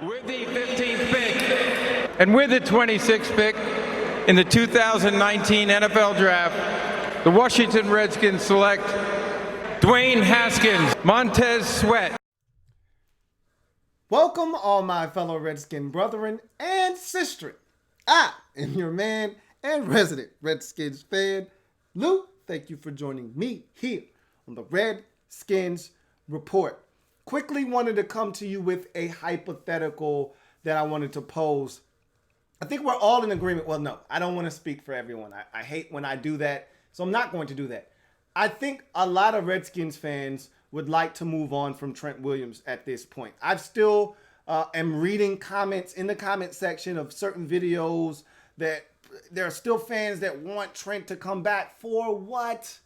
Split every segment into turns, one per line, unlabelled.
With the 15th pick and with the 26th pick in the 2019 NFL Draft, the Washington Redskins select Dwayne Haskins, Montez Sweat.
Welcome, all my fellow Redskin brethren and sistren. I am your man and resident Redskins fan, Lou. Thank you for joining me here on the Redskins Report. Quickly wanted to come to you with a hypothetical that I wanted to pose. I think we're all in agreement. Well, no, I don't want to speak for everyone. I hate when I do that, so I'm not going to do that. I think a lot of Redskins fans would like to move on from Trent Williams at this point. I've still am reading comments in the comment section of certain videos that there are still fans that want Trent to come back. For what?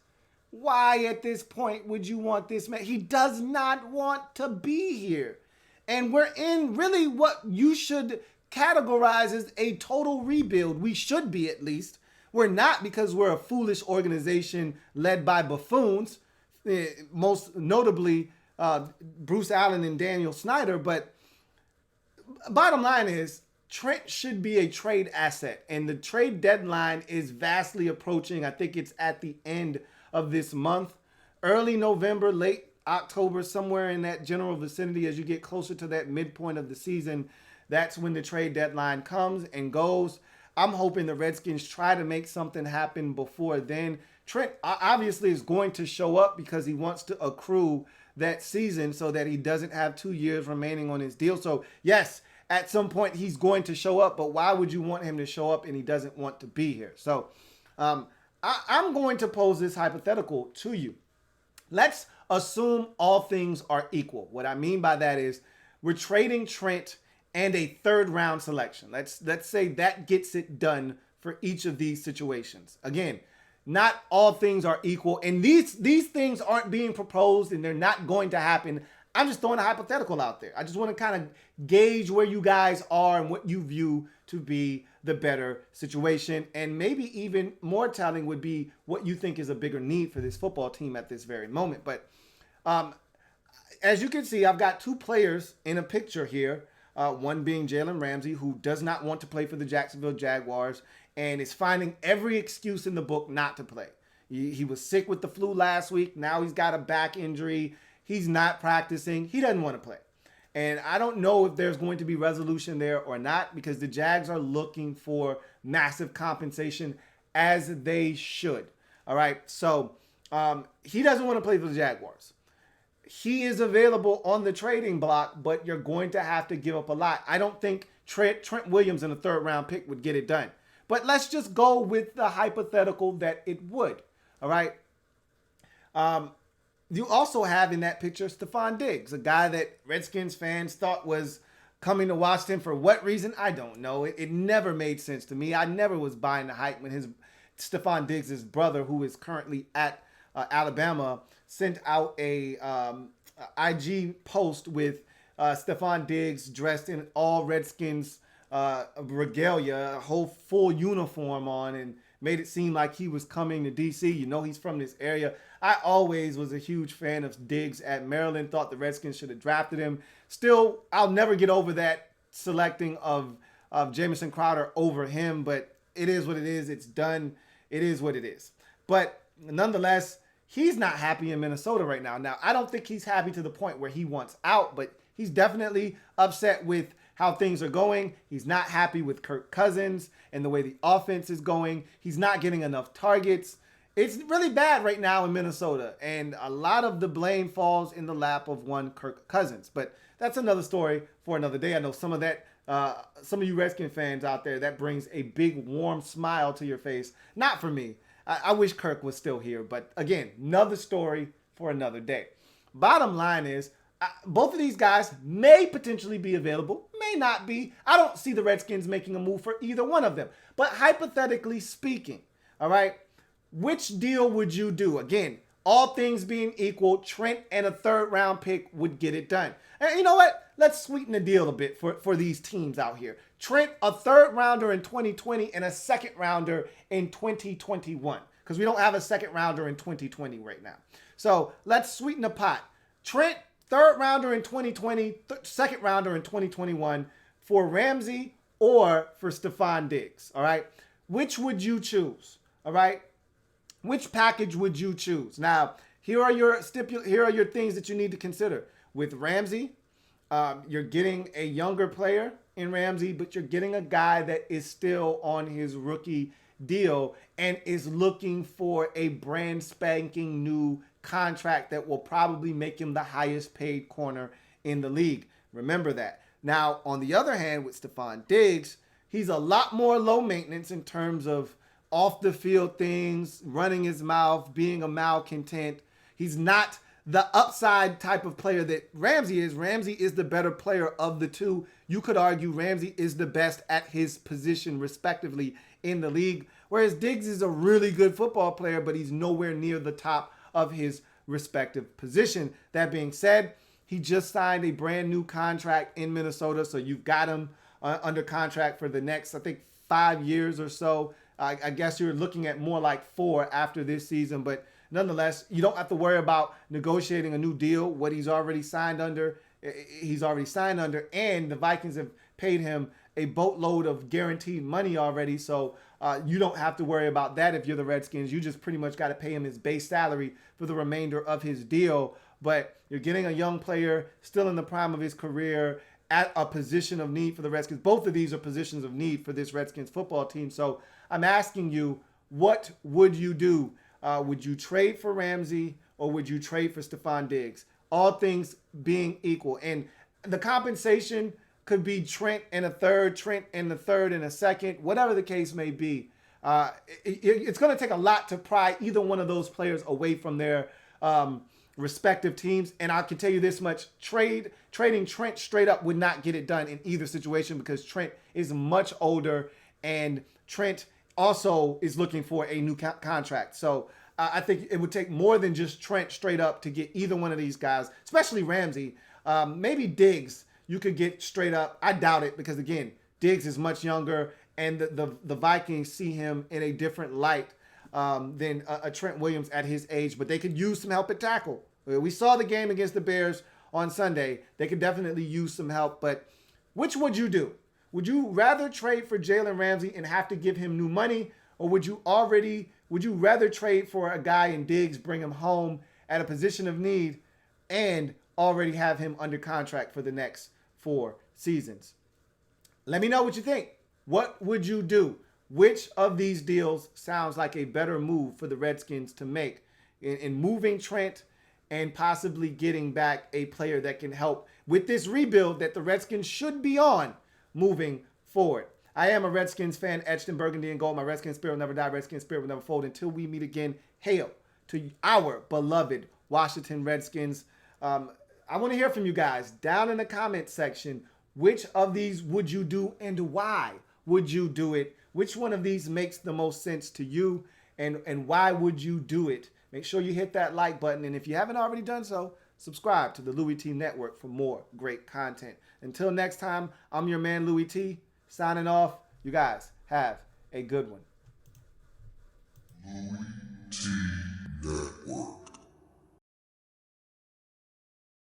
Why at this point would you want this man? He does not want to be here. And we're in really what you should categorize as a total rebuild. We should be, at least. We're not, because we're a foolish organization led by buffoons, most notably Bruce Allen and Daniel Snyder. But bottom line is, Trent should be a trade asset. And the trade deadline is vastly approaching. I think it's at the end of this month, early November, late October, somewhere in that general vicinity. As you get closer to that midpoint of the season, that's when the trade deadline comes and goes. I'm hoping the Redskins try to make something happen before then. Trent obviously is going to show up because he wants to accrue that season so that he doesn't have 2 years remaining on his deal. So yes, at some point he's going to show up, but why would you want him to show up and he doesn't want to be here? So I'm going to pose this hypothetical to you. Let's assume all things are equal. What I mean by that is we're trading Trent and a third round selection. Let's say that gets it done for each of these situations. Again, not all things are equal, and these things aren't being proposed and they're not going to happen. I'm just throwing a hypothetical out there. I just want to kind of gauge where you guys are and what you view to be the better situation. And maybe even more telling would be what you think is a bigger need for this football team at this very moment. But as you can see, I've got two players in a picture here. One being Jalen Ramsey, who does not want to play for the Jacksonville Jaguars and is finding every excuse in the book not to play. He was sick with the flu last week. Now he's got a back injury. He's not practicing. He doesn't want to play. And I don't know if there's going to be resolution there or not, because the Jags are looking for massive compensation, as they should. All right. So he doesn't want to play for the Jaguars. He is available on the trading block, but you're going to have to give up a lot. I don't think Trent Williams in a third round pick would get it done. But let's just go with the hypothetical that it would. All right. You also have in that picture Stephon Diggs, a guy that Redskins fans thought was coming to Washington for what reason? I don't know. It never made sense to me. I never was buying the hype when Stephon Diggs' brother, who is currently at Alabama, sent out a IG post with Stephon Diggs dressed in all Redskins regalia, a whole full uniform on, and made it seem like he was coming to D.C. You know, he's from this area. I always was a huge fan of Diggs at Maryland, thought the Redskins should have drafted him. Still, I'll never get over that selecting of Jamison Crowder over him, but it is what it is. It's done. It is what it is. But nonetheless, he's not happy in Minnesota right now. Now, I don't think he's happy to the point where he wants out, but he's definitely upset with how things are going. He's not happy with Kirk Cousins and the way the offense is going. He's not getting enough targets. It's really bad right now in Minnesota, and a lot of the blame falls in the lap of one Kirk Cousins. But that's another story for another day. I know some of you Redskin fans out there, that brings a big warm smile to your face. Not for me. I wish Kirk was still here, but again, another story for another day. Bottom line is, both of these guys may potentially be available, may not be. I don't see the Redskins making a move for either one of them. But hypothetically speaking, all right, which deal would you do? Again, all things being equal, Trent and a third round pick would get it done. And you know what? Let's sweeten the deal a bit for these teams out here. Trent, a third rounder in 2020 and a second rounder in 2021, because we don't have a second rounder in 2020 right now. So let's sweeten the pot. Trent, third rounder in 2020, second rounder in 2021 for Ramsey or for Stephon Diggs. All right. Which would you choose? All right. Which package would you choose? Now, here are your things that you need to consider. With Ramsey, you're getting a younger player in Ramsey, but you're getting a guy that is still on his rookie deal and is looking for a brand spanking new contract that will probably make him the highest paid corner in the league. Remember that. Now, on the other hand, with Stephon Diggs, he's a lot more low maintenance in terms of off the field things, running his mouth, being a malcontent. He's not the upside type of player that Ramsey is. Ramsey is the better player of the two. You could argue Ramsey is the best at his position, respectively, in the league. Whereas Diggs is a really good football player, but he's nowhere near the top of his respective position. That being said, he just signed a brand new contract in Minnesota, so you've got him under contract for the next, I think, 5 years or so. I guess you're looking at more like 4 after this season, but nonetheless, you don't have to worry about negotiating a new deal. What he's already signed under, and the Vikings have paid him a boatload of guaranteed money already, so you don't have to worry about that if you're the Redskins. You just pretty much got to pay him his base salary for the remainder of his deal, but you're getting a young player still in the prime of his career at a position of need for the Redskins. Both of these are positions of need for this Redskins football team, so I'm asking you, what would you do? Would you trade for Ramsey or would you trade for Stephon Diggs? All things being equal. And the compensation could be Trent and a third, Trent and the third and a second, whatever the case may be. It's going to take a lot to pry either one of those players away from their respective teams. And I can tell you this much, trading Trent straight up would not get it done in either situation because Trent is much older and Trent also is looking for a new contract. So I think it would take more than just Trent straight up to get either one of these guys, especially Ramsey. Maybe Diggs you could get straight up. I doubt it because, again, Diggs is much younger and the Vikings see him in a different light than a Trent Williams at his age. But they could use some help at tackle. We saw the game against the Bears on Sunday. They could definitely use some help. But which would you do? Would you rather trade for Jalen Ramsey and have to give him new money, or would you rather trade for a guy in Diggs, bring him home at a position of need, and already have him under contract for the next 4 seasons? Let me know what you think. What would you do? Which of these deals sounds like a better move for the Redskins to make in moving Trent and possibly getting back a player that can help with this rebuild that the Redskins should be on moving forward? I am a Redskins fan, etched in burgundy and gold. My Redskins spirit will never die. Redskins spirit will never fold. Until we meet again, hail to our beloved Washington Redskins. I want to hear from you guys down in the comment section. Which of these would you do and why would you do it? Which one of these makes the most sense to you and why would you do it? Make sure you hit that like button. And if you haven't already done so, subscribe to the Louie T Network for more great content. Until next time, I'm your man, Louie T, signing off. You guys have a good one.
Louie T Network.